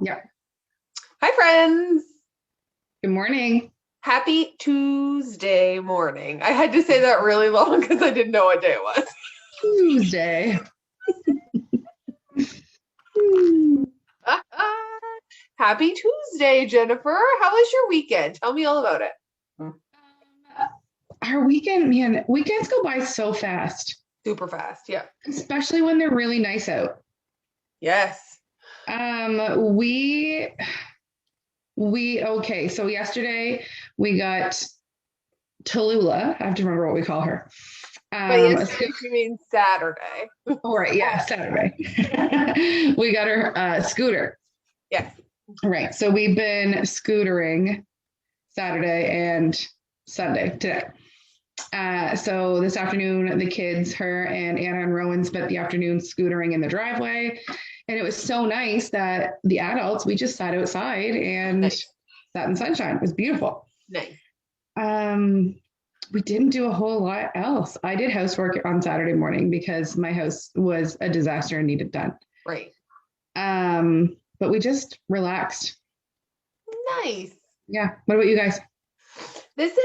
Yeah. Hi, friends. Good morning. Happy Tuesday morning. I had to say that really long because I didn't know what day it was. Tuesday. Hmm. Happy Tuesday, Jennifer. How was your weekend? Tell me all about it. Our weekend, man, weekends go by so fast, Super fast. Yeah. especially when they're really nice out. Yes. Okay, so yesterday we got Tallulah. I have to remember what we call her. By A yesterday, scoot. she means Saturday. Oh, right, yeah, Saturday. We got her scooter. Yes. Right. So we've been scootering Saturday and Sunday today. So this afternoon, the kids, her and Anna and Rowan, spent the afternoon scootering in the driveway. And it was so nice that the adults, we just sat outside and Nice. sat in sunshine. It was beautiful. Nice. Um, we didn't do a whole lot else. I did housework on Saturday morning because my house was a disaster and needed done. Right. But we just relaxed. Nice. Yeah. What about you guys? This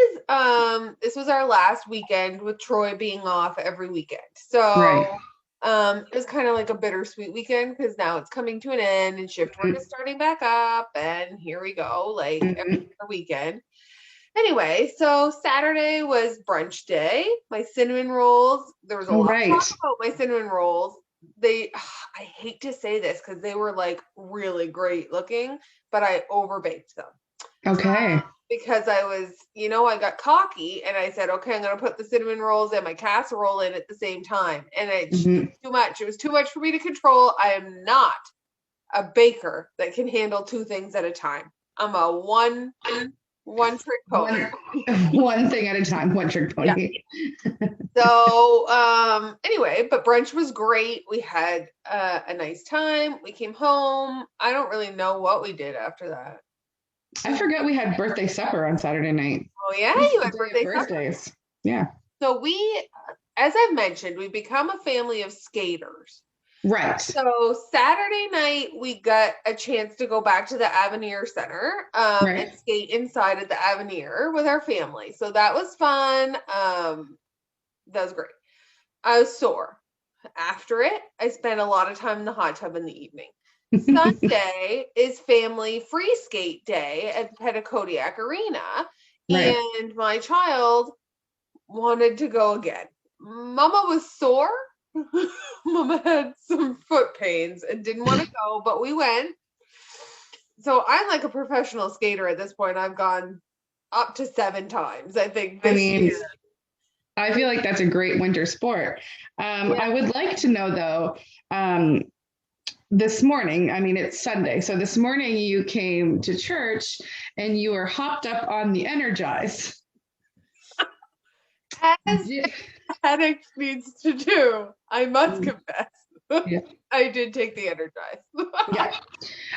was our last weekend with Troy being off every weekend. Right. It was kind of like a bittersweet weekend because now it's coming to an end and shift work is starting back up, and here we go, like every Mm-hmm. other weekend. Anyway, so Saturday was brunch day. My cinnamon rolls, there was a All lot of right. talk about my cinnamon rolls. I hate to say this because they were like really great looking, but I overbaked them Okay. because I got cocky and I said, okay, I'm going to put the cinnamon rolls and my casserole in at the same time. And it's Mm-hmm. too much. It was too much for me to control. I am not a baker that can handle two things at a time. I'm a one trick pony. One one thing at a time, one trick Yeah. pony. So, anyway, but brunch was great. We had a nice time. We came home. I don't really know what we did after that. I forgot we had birthday supper on Saturday night. Oh yeah, This is you the had day of birthday supper. birthdays. Yeah. So as I've mentioned, we become a family of skaters. Right. So Saturday night, we got a chance to go back to the Avenir Center and Right. skate inside at the Avenir with our family. So that was fun. That was great. I was sore. After it, I spent a lot of time in the hot tub in the evening. Sunday is family free skate day at Petticodiac Arena, Right. and my child wanted to go again. Mama was sore. Mama had some foot pains and didn't want to go, but we went. So I'm like a professional skater at this point. I've gone up to 7 times, I think, I this mean, year. I feel like that's a great winter sport. Yeah. I would like to know though, um, this morning, I mean, it's Sunday. So this morning you came to church and you were hopped up on the Energize. As addict needs to do, I must confess. Yeah. I did take the Energize. Yeah.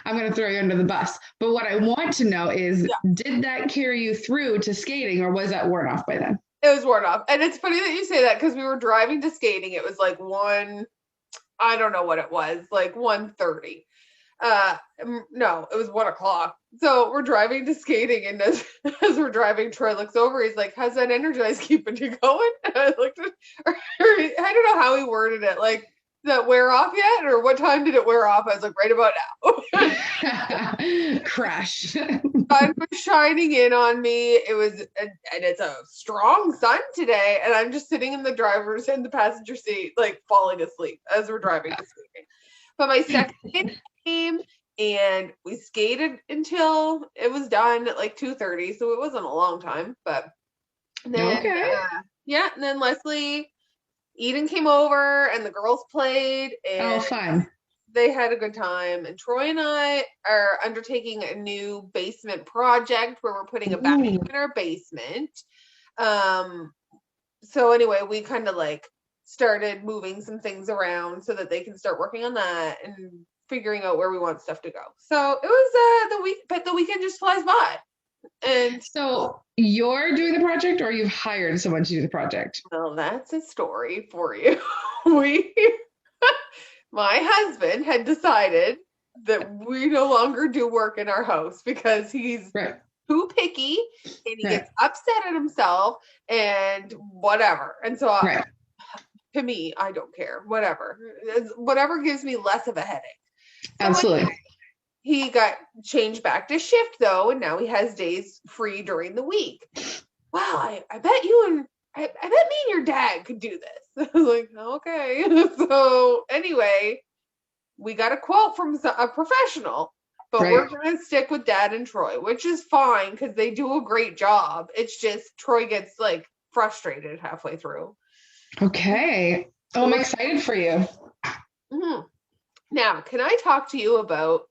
I'm going to throw you under the bus. But what I want to know is, Yeah, did that carry you through to skating or was that worn off by then? it was worn off. And it's funny that you say that because we were driving to skating. It was like I don't know what it was, like 1:30. No, it was 1 o'clock. So we're driving to skating, and as we're driving, Troy looks over. He's like, "How's that Energize keeping you going?" And I looked at, I don't know how he worded it. Like, did that wear off yet, or what time did it wear off? I was like, right about now. Crash. Sun was shining in on me. And it's a strong sun today, and I'm just sitting in the passenger seat, like falling asleep as we're driving to skating. But my second game, and we skated until it was done at like 2:30, so it wasn't a long time. But then, Okay. yeah, and then Eden came over, and the girls played, Oh, and fun. they had a good time. And Troy and I are undertaking a new basement project where we're putting a bathroom Ooh. in our basement. Um, so anyway, we kind of like started moving some things around so that they can start working on that and figuring out where we want stuff to go. So it was but the weekend just flies by. And So you're doing the project or you've hired someone to do the project? well, that's a story for you. we My husband had decided that we no longer do work in our house because he's too picky and he gets upset at himself and whatever. And so to me, I don't care. Whatever gives me less of a headache. So absolutely. He got changed back to shift though, and now he has days free during the week. Wow, I bet I bet me and your dad could do this. I was like, okay. So anyway, we got a quote from a professional, but we're going to stick with Dad and Troy, which is fine because they do a great job. It's just Troy gets like frustrated halfway through. Okay. Oh, I'm excited for you. Mm-hmm. Now, can I talk to you about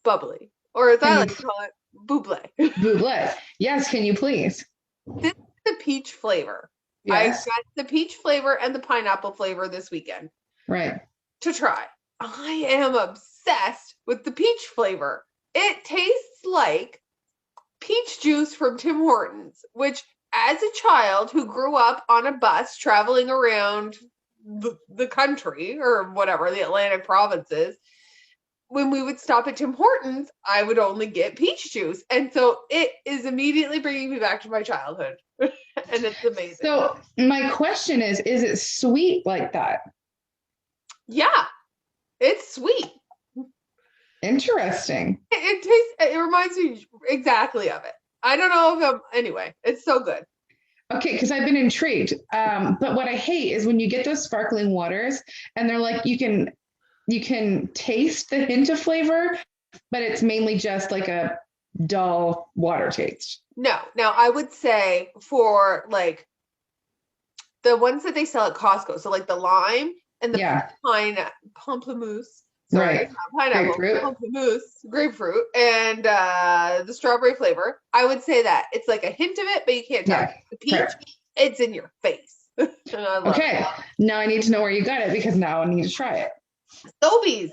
Bubly? Or as I like to call it, Bubly. Bubly. Yes, can you please? This is the peach flavor. Yes. I got the peach flavor and the pineapple flavor this weekend. Right. To try. I am obsessed with the peach flavor. It tastes like peach juice from Tim Hortons, which as a child who grew up on a bus traveling around the country or whatever, the Atlantic provinces, when we would stop at Tim Hortons, I would only get peach juice. And so it is immediately bringing me back to my childhood. And it's amazing. So my question is it sweet like that? Yeah, it's sweet. Interesting. It reminds me exactly of it. I don't know if anyway, it's so good. Okay, because I've been intrigued. But what I hate is when you get those sparkling waters and they're like, you can taste the hint of flavor, but it's mainly just like a dull water taste. No, now I would say for like the ones that they sell at Costco, so like the lime and the pamplemousse. Sorry, not pineapple, pamplemousse, grapefruit, and the strawberry flavor. I would say that it's like a hint of it, but you can't tell. The peach, it's in your face. Okay, now I need to know where you got it because now I need to try it. Sobeys.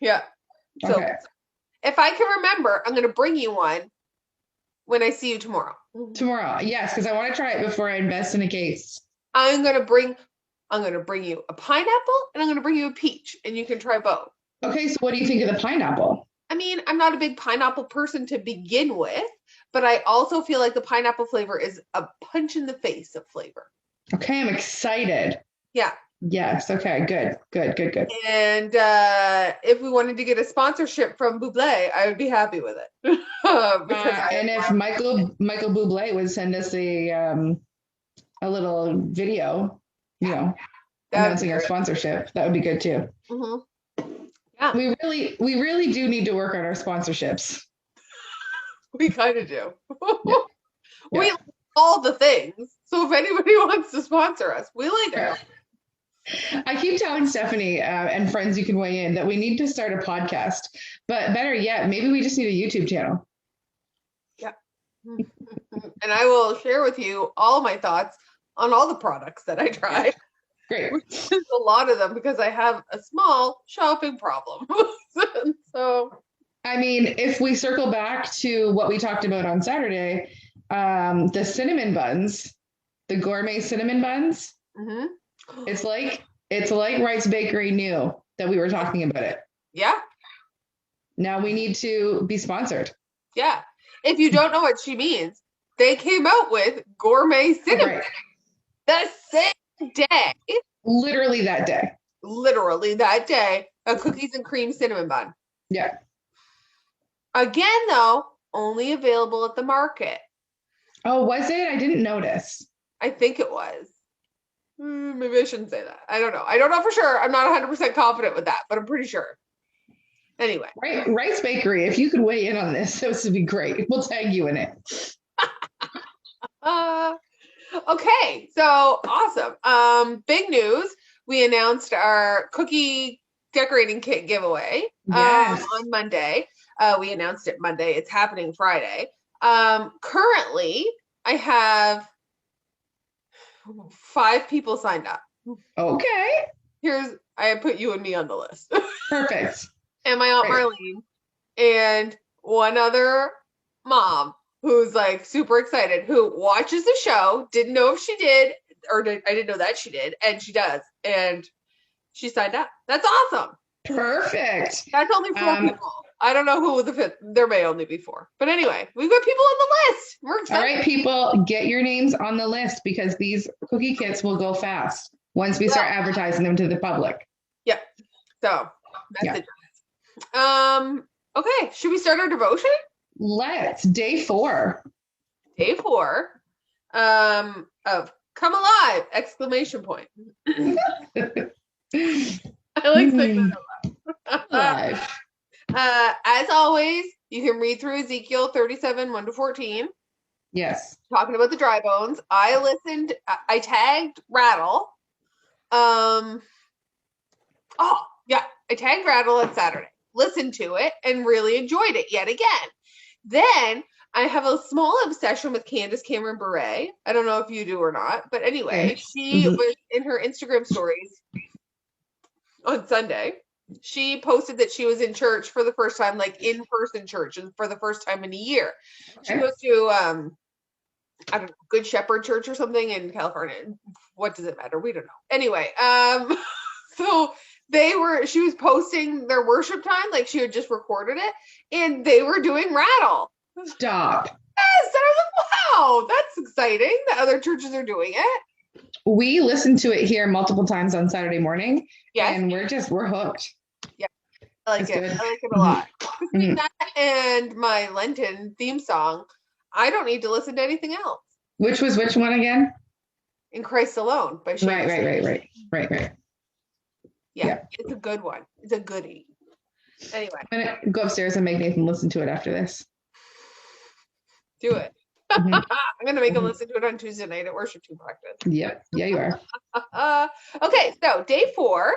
Yeah. So okay. If I can remember, I'm going to bring you one when I see you tomorrow. Tomorrow, yes, because I want to try it before I invest in a case. I'm going to bring you a pineapple and I'm going to bring you a peach and you can try both. Okay, so what do you think of the pineapple? I mean, I'm not a big pineapple person to begin with, but I also feel like the pineapple flavor is a punch in the face of flavor. Okay, I'm excited. Yeah. Yes. Okay, good. And if we wanted to get a sponsorship from Bubly, I would be happy with it. And if Michael Bubly would send us a little video, announcing our sponsorship, that would be good too. Mm-hmm. Yeah. We really do need to work on our sponsorships. We kind of do. We like all the things. So if anybody wants to sponsor us, we like it. I keep telling Stephanie and friends you can weigh in that we need to start a podcast, but better yet, maybe we just need a YouTube channel. Yeah. And I will share with you all my thoughts on all the products that I try. Great. Which is a lot of them because I have a small shopping problem. So, I mean, if we circle back to what we talked about on Saturday, the cinnamon buns, the gourmet cinnamon buns, it's like Rice Bakery knew that we were talking about it. Yeah. Now we need to be sponsored. Yeah. If you don't know what she means, they came out with gourmet cinnamon the same day. Literally that day. A cookies and cream cinnamon bun. Yeah. Again, though, only available at the market. Oh, was it? I didn't notice. I think it was. Maybe I shouldn't say that. I don't know. I don't know for sure. I'm not 100% confident with that, but I'm pretty sure. Anyway. Rice Bakery, if you could weigh in on this would be great. We'll tag you in it. Okay, so awesome. Big news. We announced our cookie decorating kit giveaway on Monday. We announced it Monday. It's happening Friday. Currently, I have 5 people signed up. Okay. I put you and me on the list. Perfect. And my Aunt Marlene and one other mom who's like super excited, who watches the show, didn't know if she did, I didn't know that she did, and she does. And she signed up. That's awesome. Perfect. That's only 4 people. I don't know who the fifth. There may only be 4. But anyway, we've got people on the list. We're All excited. right, people, get your names on the list because these cookie kits will go fast once we start advertising them to the public. Yeah. So message. Okay. Should we start our devotion? Let's. Day 4. Day 4. Of come alive! Exclamation point. I like saying that Live. As always, you can read through Ezekiel 37, 1-14. Yes. Talking about the dry bones. I tagged Rattle. I tagged Rattle on Saturday. Listened to it and really enjoyed it yet again. Then I have a small obsession with Candace Cameron Bure. I don't know if you do or not, but anyway, she was in her Instagram stories on Sunday. She posted that she was in church for the first time, like in-person church, and for the first time in a year. She goes to I don't know, Good Shepherd Church or something in California. What does it matter? We don't know. Anyway, so she was posting their worship time, like she had just recorded it, and they were doing Rattle. Stop. Yes, and I was like, wow, that's exciting that other churches are doing it. We listened to it here multiple times on Saturday morning. Yes. And we're hooked. Yeah. I like it. Good. I like it a lot. Between that and my Lenten theme song, I don't need to listen to anything else. Which one again? In Christ Alone by Shane. Right. Yeah, it's a good one. It's a goodie. Anyway. I'm going to go upstairs and make Nathan listen to it after this. Do it. I'm going to make him listen to it on Tuesday night at worship team practice. Yep. Yeah, you are. Okay, so day 4.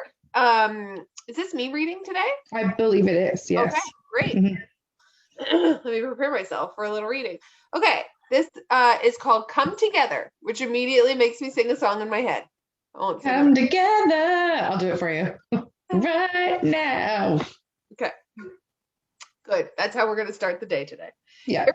Is this me reading today? I believe it is, yes. Okay, great. Let me prepare myself for a little reading. Okay, this is called Come Together, which immediately makes me sing a song in my head. Come together. I'll do it for you right now. Okay, good. That's how we're going to start the day today. Yeah.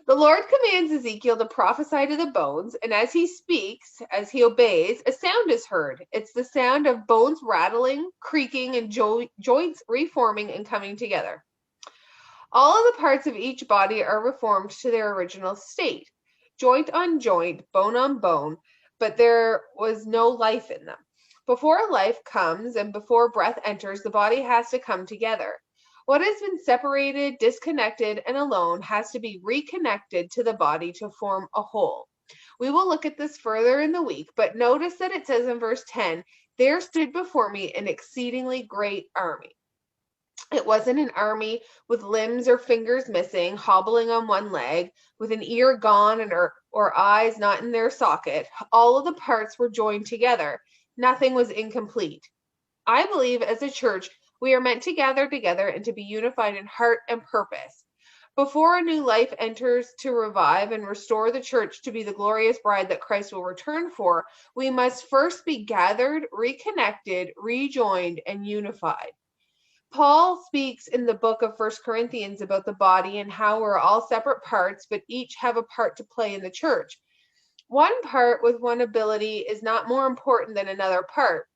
The Lord commands Ezekiel to prophesy to the bones, and as he speaks, as he obeys, a sound is heard. It's the sound of bones rattling, creaking, and joints reforming and coming together. All of the parts of each body are reformed to their original state, joint on joint, bone on bone, but there was no life in them. Before life comes and before breath enters, the body has to come together. What has been separated, disconnected, and alone has to be reconnected to the body to form a whole. We will look at this further in the week, but notice that it says in verse 10, there stood before me an exceedingly great army. It wasn't an army with limbs or fingers missing, hobbling on one leg, with an ear gone or eyes not in their socket. All of the parts were joined together. Nothing was incomplete. I believe as a church, we are meant to gather together and to be unified in heart and purpose. Before a new life enters to revive and restore the church to be the glorious bride that Christ will return for, we must first be gathered, reconnected, rejoined, and unified. Paul speaks in the book of 1 Corinthians about the body and how we're all separate parts, but each have a part to play in the church. One part with one ability is not more important than another part.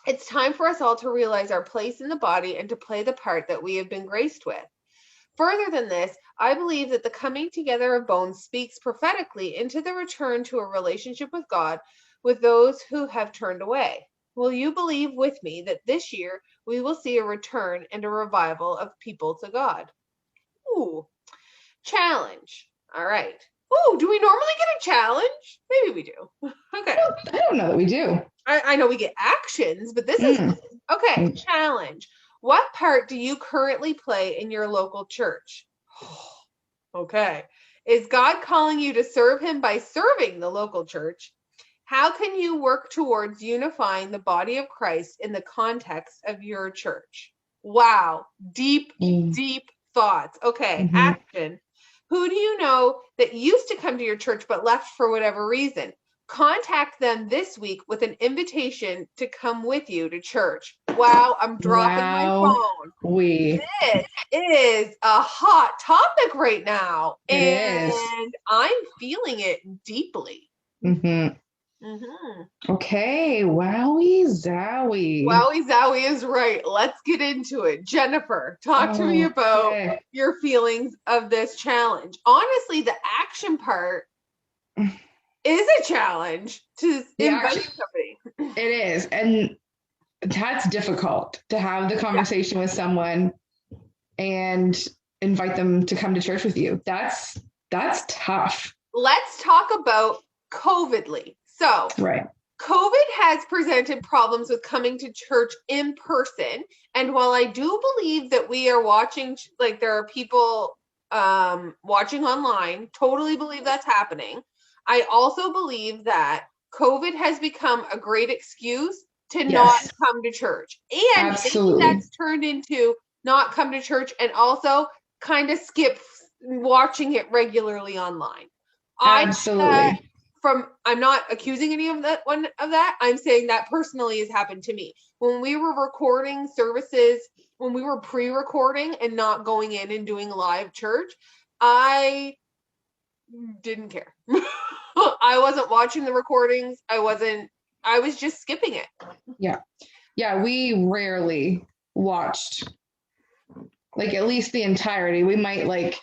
It's time for us all to realize our place in the body and to play the part that we have been graced with. Further than this, I believe that the coming together of bones speaks prophetically into the return to a relationship with God with those who have turned away. Will you believe with me that this year we will see a return and a revival of people to God? Ooh, challenge. All right. Ooh, do we normally get a challenge? Maybe we do. Okay. I don't know that we do. I know we get actions, but this is okay. Challenge. What part do you currently play in your local church? Okay. Is God calling you to serve him by serving the local church? How can you work towards unifying the body of Christ in the context of your church? Wow. Deep thoughts. Okay. Action. Who do you know that used to come to your church but left for whatever reason? Contact them this week with an invitation to come with you to church. Wow, I'm dropping my phone. This is a hot topic right now. And I'm feeling it deeply. Mm-hmm. Okay, wowie zowie. Wowie zowie is right. Let's get into it. Jennifer, talk to me about Okay. your feelings of this challenge. Honestly, the action part is a challenge to The invite action, somebody. it is. And that's difficult to have the Yeah. conversation with someone and invite them to come to church with you. That's tough. Let's talk about COVIDly. So, Right. COVID has presented problems with coming to church in person. And while I do believe that we are watching, like there are people watching online, totally believe that's happening. I also believe that COVID has become a great excuse to not Yes. come to church. And maybe Absolutely. that's turned into not come to church and also kind of skip watching it regularly online. I Absolutely. I'm not accusing any of that one of that. I'm saying that personally has happened to me. When we were recording services, when we were pre-recording and not going in and doing live church, I didn't care. I wasn't watching the recordings. I was just skipping it. Yeah. Yeah, we rarely watched like at least the entirety. We might like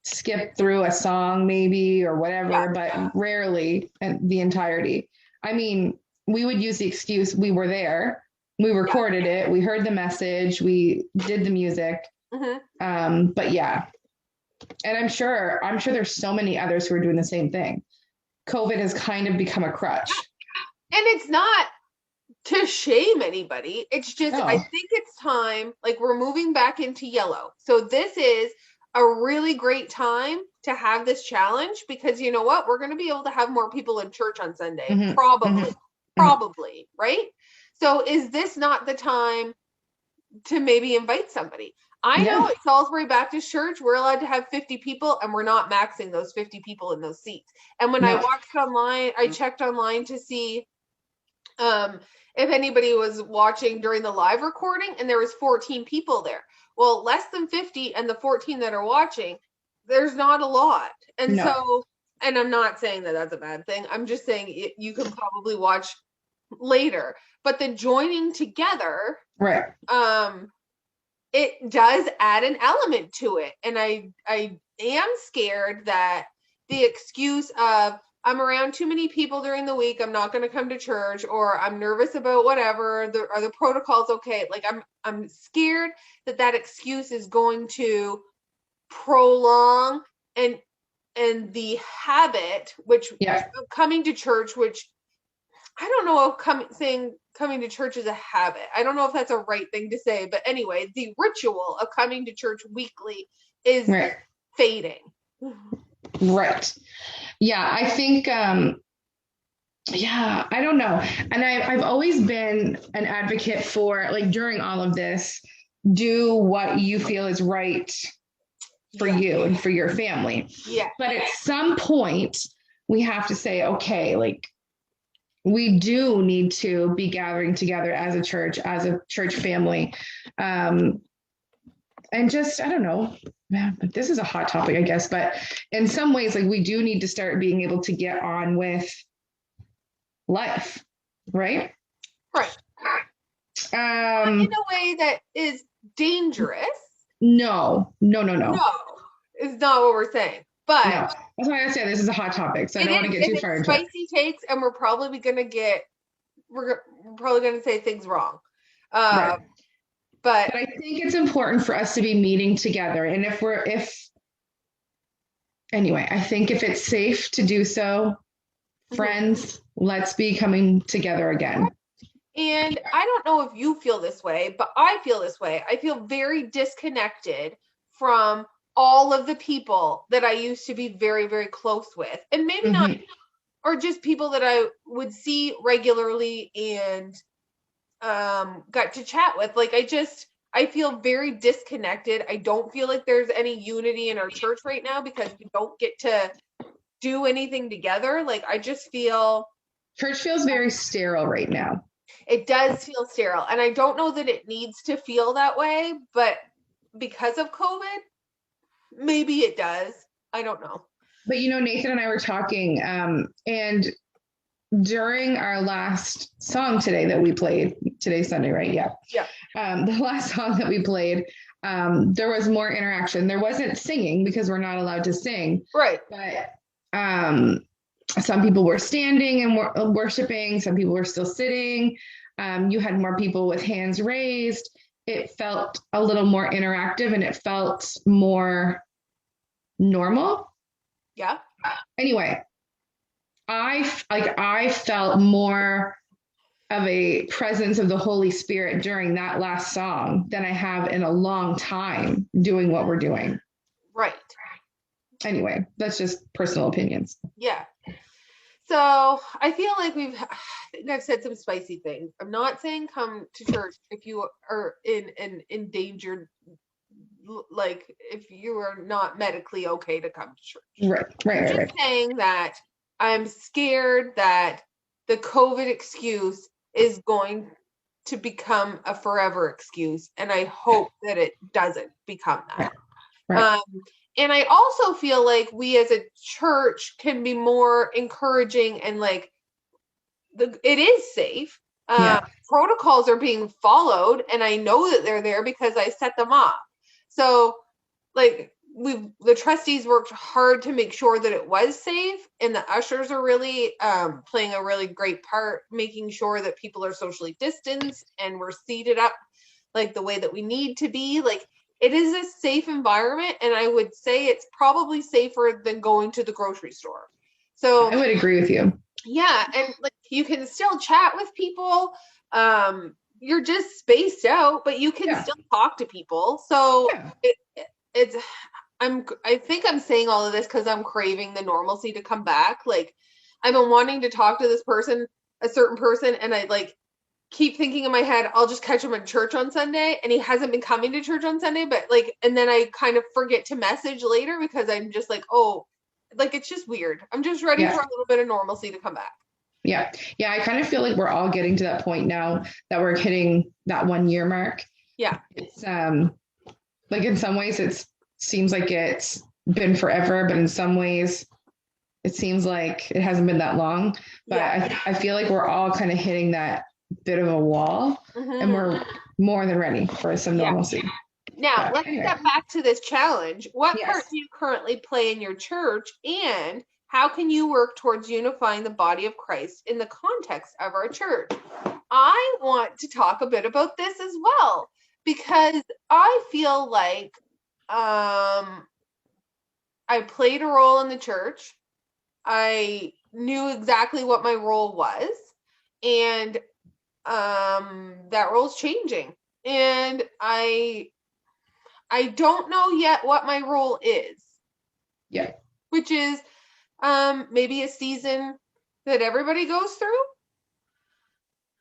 skip through a song maybe or Yeah. whatever, but rarely the entirety. I mean, we would use the excuse we were there, we recorded it, we heard the message, we did the music. But yeah, and I'm sure there's so many others who are doing the same thing. COVID has kind of become a crutch. And it's not to shame anybody. It's just, I Oh, think it's time, like we're moving back into yellow. So this is a really great time to have this challenge because you know what? We're going to be able to have more people in church on Sunday. mm-hmm, Probably. mm-hmm, mm-hmm. Probably, right? So is this not the time to maybe invite somebody? I know Yeah, at Salisbury Baptist Church, we're allowed to have 50 people and we're not maxing those 50 people in those seats. And when I no, watched online, I checked online to see um, if anybody was watching during the live recording, and there was 14 people there. Well, less than 50 and the 14 that are watching, there's not a lot. And no, so, and I'm not saying that that's a bad thing. I'm just saying you can probably watch later. But the joining together, right. it does add an element to it. And I am scared that the excuse of I'm around too many people during the week, I'm not going to come to church, or I'm nervous about whatever, are the protocols okay? Like I'm scared that that excuse is going to prolong and the habit, which Yeah, coming to church, which I don't know if coming to church is a habit. I don't know if that's a right thing to say, but anyway, the ritual of coming to church weekly is right, fading. right. Yeah, I think yeah, I don't know. And I've always been an advocate for like during all of this, do what you feel is right for Yeah. you and for your family. Yeah. But at some point, we have to say, okay, like we do need to be gathering together as a church family. Um, and just, I don't know, man, this is a hot topic, I guess, but in some ways, like we do need to start being able to get on with life, right? Right. Not in Um, a way that is dangerous. no, no, no, no, No, is not what we're saying. But no. That's why I say this is a hot topic, so I it don't want to is, get and too it's far into it. spicy takes, and we're probably gonna say things wrong. Right. But But I think it's important for us to be meeting together. And anyway, I think if it's safe to do so, friends, let's be coming together again. and I don't know if you feel this way, but I feel this way. I feel very disconnected from all of the people that I used to be very, very close with. And maybe not, Mm-hmm. or just people that I would see regularly and got to chat with. Like I feel very disconnected. I don't feel like there's any unity in our church right now because we don't get to do anything together. Like I just feel Church feels very sterile right now. it does feel sterile. And I don't know that it needs to feel that way, but because of COVID, maybe it does. I don't know. But Nathan and I were talking, and during our last song today that we played, today's Sunday, right? Yeah. Yeah. The last song that we played, there was more interaction. There wasn't singing because we're not allowed to sing. Right. But some people were standing and worshiping. Some people were still sitting. You had more people with hands raised. It felt a little more interactive and it felt more normal. Yeah. Anyway, I felt more of a presence of the Holy Spirit during that last song than I have in a long time doing what we're doing. Right. Anyway, that's just personal opinions. Yeah. So I feel like I've said some spicy things. I'm not saying come to church if you are in an endangered, like if you are not medically okay to come to church. I'm just saying that I'm scared that the COVID excuse is going to become a forever excuse, and I hope that it doesn't become that. Right. And I also feel like we as a church can be more encouraging and like it is safe. Protocols are being followed, and I know that they're there because I set them up. So like the trustees worked hard to make sure that it was safe, and the ushers are really playing a really great part, making sure that people are socially distanced and we're seated up like the way that we need to be. Like it is a safe environment, and I would say it's probably safer than going to the grocery store. So I would agree with you. Yeah, and like you can still chat with people. You're just spaced out, but you can still talk to people. So I think I'm saying all of this because I'm craving the normalcy to come back. Like I've been wanting to talk to this person, a certain person, and I like keep thinking in my head, I'll just catch him at church on Sunday, and he hasn't been coming to church on Sunday, but like, and then I kind of forget to message later because I'm just like, oh, like it's just weird. I'm just ready for a little bit of normalcy to come back. Yeah. I kind of feel like we're all getting to that point now that we're hitting that 1 year mark. Yeah. It's like in some ways it seems like it's been forever, but in some ways it seems like it hasn't been that long. But I feel like we're all kind of hitting that bit of a wall, and we're more than ready for some normalcy. Now, let's step back to this challenge. What part do you currently play in your church, and how can you work towards unifying the body of Christ in the context of our church? I want to talk a bit about this as well, because I feel like I played a role in the church. I knew exactly what my role was, and that role's changing. And I don't know yet what my role is. Yeah. Which is maybe a season that everybody goes through.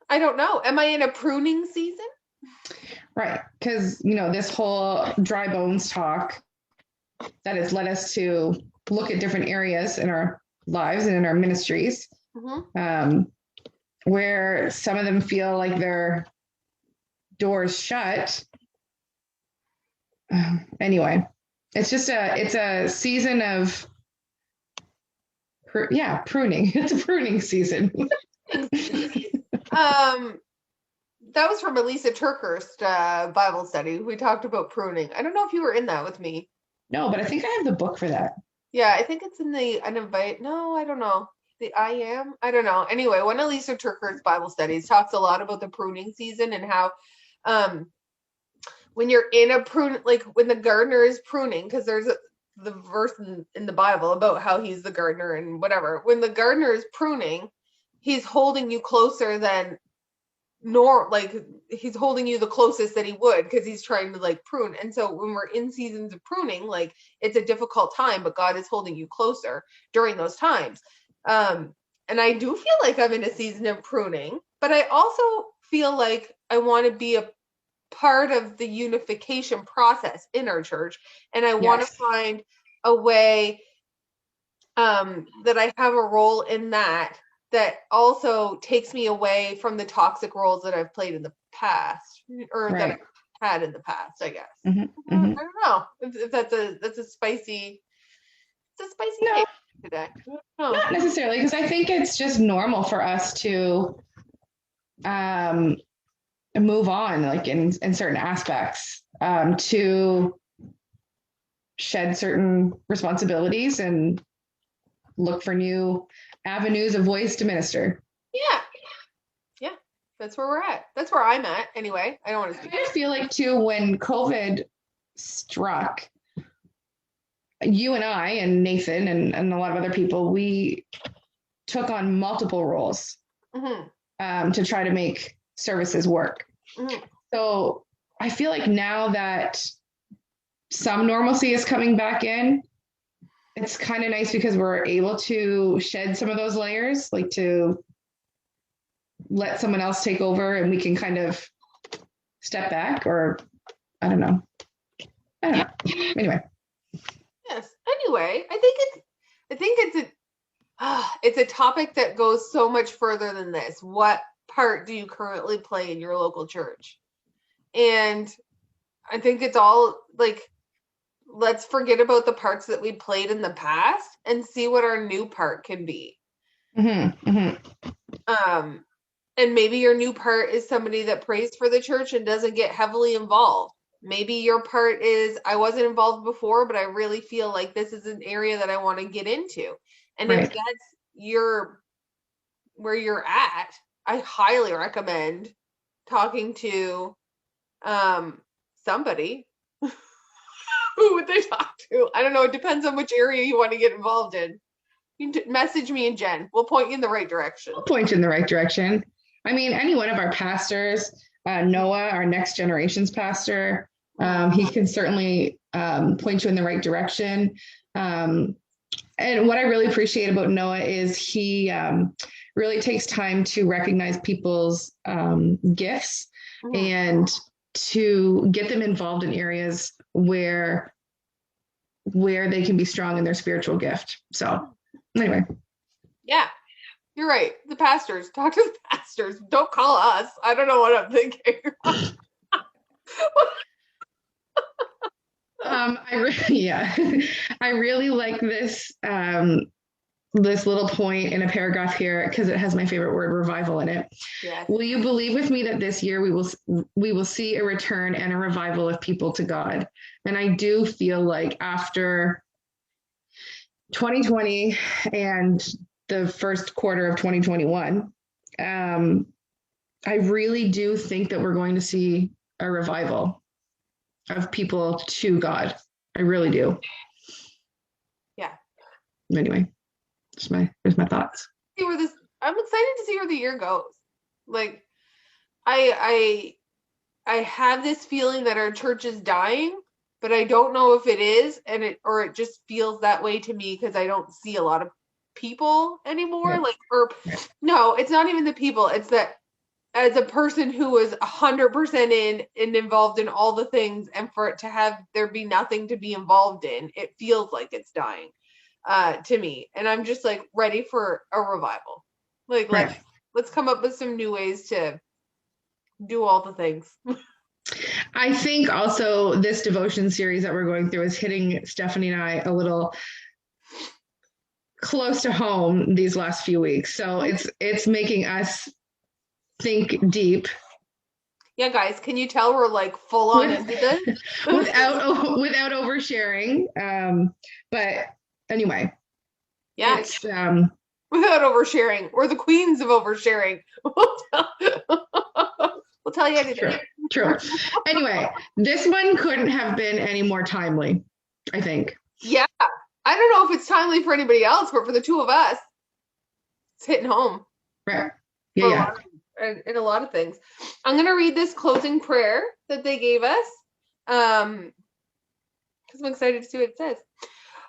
I don't know. Am I in a pruning season? Right. Because, this whole dry bones talk that has led us to look at different areas in our lives and in our ministries, where some of them feel like their doors shut. Anyway, it's a season of pruning. It's a pruning season. That was from Elisa Turkhurst Bible study. We talked about pruning. I don't know if you were in that with me. No, but I think I have the book for that. Yeah, I think it's in the uninvited. No, I don't know. I don't know. Anyway, one of Elisa Turkhurst's Bible studies talks a lot about the pruning season and how when you're in a prune, like when the gardener is pruning, because there's the verse in the Bible about how he's the gardener and whatever. When the gardener is pruning, he's holding you closer than he's holding you the closest that he would because he's trying to like prune. And so when we're in seasons of pruning, like it's a difficult time, but God is holding you closer during those times. And I do feel like I'm in a season of pruning, but I also feel like I want to be a part of the unification process in our church. And I want to find a way that I have a role in that also takes me away from the toxic roles that I've played in the past, or that I've had in the past, I guess. I don't know if that's a spicy It's a spicy No, day today. No. not necessarily, because I think it's just normal for us to um, move on, like in certain aspects, to shed certain responsibilities and look for new avenues of ways to minister. Yeah. Yeah. That's where we're at. That's where I'm at anyway. I don't want to speak. I feel like too, when COVID struck, you and I and Nathan and a lot of other people, we took on multiple roles to try to make services work. So I feel like now that some normalcy is coming back in, it's kind of nice because we're able to shed some of those layers, like to let someone else take over and we can kind of step back, or I don't know. Anyway. Yes. Anyway, I think it's a topic that goes so much further than this. What part do you currently play in your local church? And I think it's all like, let's forget about the parts that we played in the past and see what our new part can be. And maybe your new part is somebody that prays for the church and doesn't get heavily involved. Maybe your part is, I wasn't involved before, but I really feel like this is an area that I want to get into. And if that's where you're at, I highly recommend talking to somebody. Who would they talk to? I don't know. It depends on which area you want to get involved in. You can message me and Jen. We'll point you in the right direction. We'll point you in the right direction. I mean, any one of our pastors, Noah, our next generation's pastor, he can certainly point you in the right direction. And what I really appreciate about Noah is he really takes time to recognize people's gifts and to get them involved in areas where they can be strong in their spiritual gift. So anyway. Yeah, you're right. The pastors, talk to the pastors. Don't call us. I don't know what I'm thinking. I really like this this little point in a paragraph here because it has my favorite word, revival, in it. Yes. Will you believe with me that this year we will see a return and a revival of people to God? And I do feel like after 2020 and the first quarter of 2021, I really do think that we're going to see a revival of people to God. I really do. Yeah. Anyway, there's my thoughts. I'm excited to see where the year goes. Like, I have this feeling that our church is dying, but I don't know if it is, it just feels that way to me because I don't see a lot of people anymore. Yeah. No, it's not even the people. It's that as a person who was 100% in and involved in all the things, and for it to have there be nothing to be involved in, it feels like it's dying to me. And I'm just like ready for a revival. Like, right. Let's come up with some new ways to do all the things. I think also this devotion series that we're going through is hitting Stephanie and I a little close to home these last few weeks. So it's making us think deep. Yeah, guys, can you tell we're like full on into this? without oversharing. But anyway. Yeah. It's without oversharing. We're the queens of oversharing. We'll tell you anything. True. Anyway, this one couldn't have been any more timely, I think. Yeah. I don't know if it's timely for anybody else, but for the two of us, it's hitting home. Right. Yeah. In a lot of things. I'm going to read this closing prayer that they gave us. Because I'm excited to see what it says.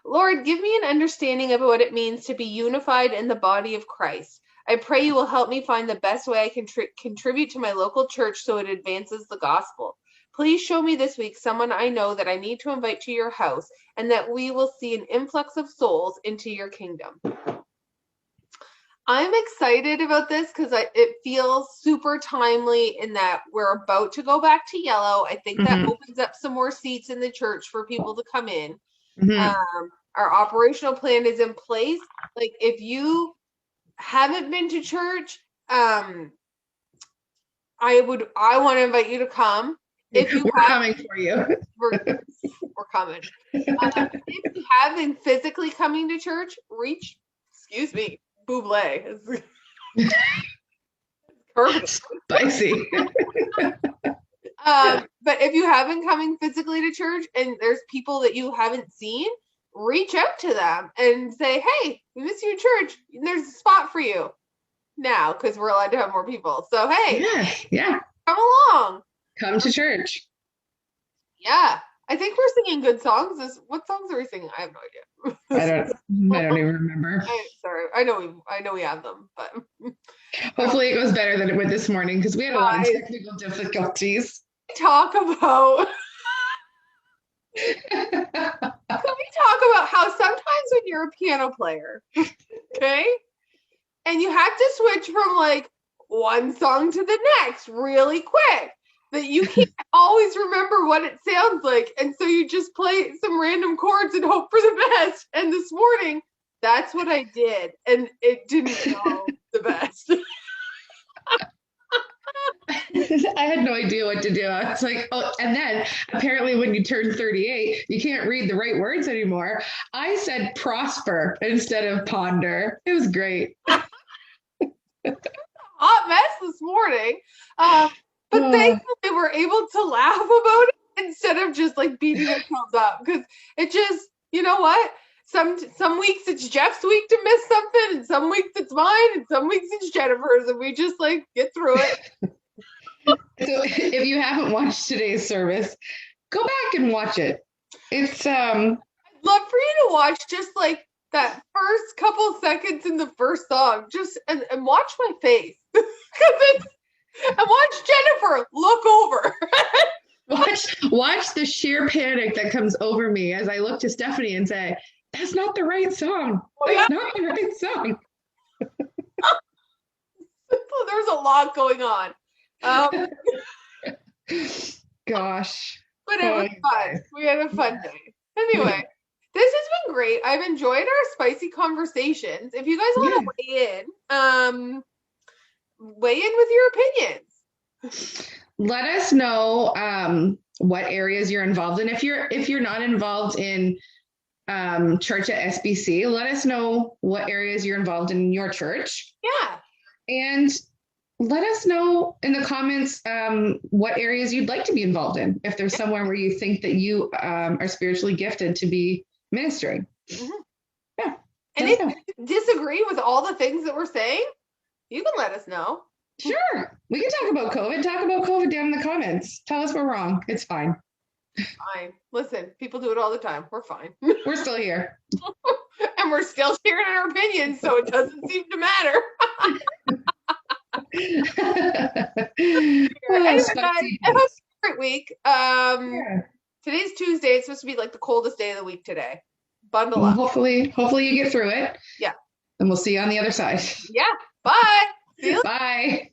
Lord, give me an understanding of what it means to be unified in the body of Christ. I pray you will help me find the best way I can contribute to my local church so it advances the gospel. Please show me this week someone I know that I need to invite to your house, and that we will see an influx of souls into your kingdom. I'm excited about this because it feels super timely in that we're about to go back to yellow. I think that opens up some more seats in the church for people to come in. Our operational plan is in place. Like, if you haven't been to church, I want to invite you to come. If you We're coming for you. we're coming. If you have been physically coming to church, reach, Bubly. Perfect. Spicy. But if you have been coming physically to church and there's people that you haven't seen, reach out to them and say, hey, we miss you in church. There's a spot for you now because we're allowed to have more people. So, hey, yeah. Come along. Come to church. Yeah. I think we're singing good songs. What songs are we singing? I have no idea. I don't even remember. Sorry. I know we have them, but hopefully it goes better than it would this morning because we had a lot of technical difficulties. Talk about Can we talk about how sometimes when you're a piano player, okay, and you have to switch from like one song to the next really quick, that you can't always remember what it sounds like, and so you just play some random chords and hope for the best. And this morning, that's what I did, and it didn't go the best. I had no idea what to do. I was like, oh, and then apparently when you turn 38, you can't read the right words anymore. I said prosper instead of ponder. It was great. Hot mess this morning. But thankfully we're able to laugh about it instead of just like beating ourselves up, because it just, you know what? Some weeks it's Jeff's week to miss something, and some weeks it's mine, and some weeks it's Jennifer's, and we just like get through it. So if you haven't watched today's service, go back and watch it. It's I'd love for you to watch just like that first couple seconds in the first song, just and watch my face. And watch Jennifer look over. watch the sheer panic that comes over me as I look to Stephanie and say, that's not the right song. That's not the right song. There's a lot going on. Gosh. But it was fun. We had a fun day. Anyway, this has been great. I've enjoyed our spicy conversations. If you guys want to weigh in with your opinions. Let us know what areas you're involved in. If you're not involved in church at SBC, let us know what areas you're involved in your church. Yeah. And let us know in the comments what areas you'd like to be involved in. If there's somewhere where you think that you are spiritually gifted to be ministering. Mm-hmm. Yeah. And if you disagree with all the things that we're saying, you can let us know. Sure. We can talk about COVID. Talk about COVID down in the comments. Tell us we're wrong. It's fine. Fine. Listen, people do it all the time. We're fine. We're still here. And we're still sharing our opinions, so it doesn't seem to matter. Anyway, guys, I hope it's a great week. Today's Tuesday. It's supposed to be like the coldest day of the week today. Bundle up. Hopefully you get through it. Yeah. And we'll see you on the other side. Yeah. Bye. Bye.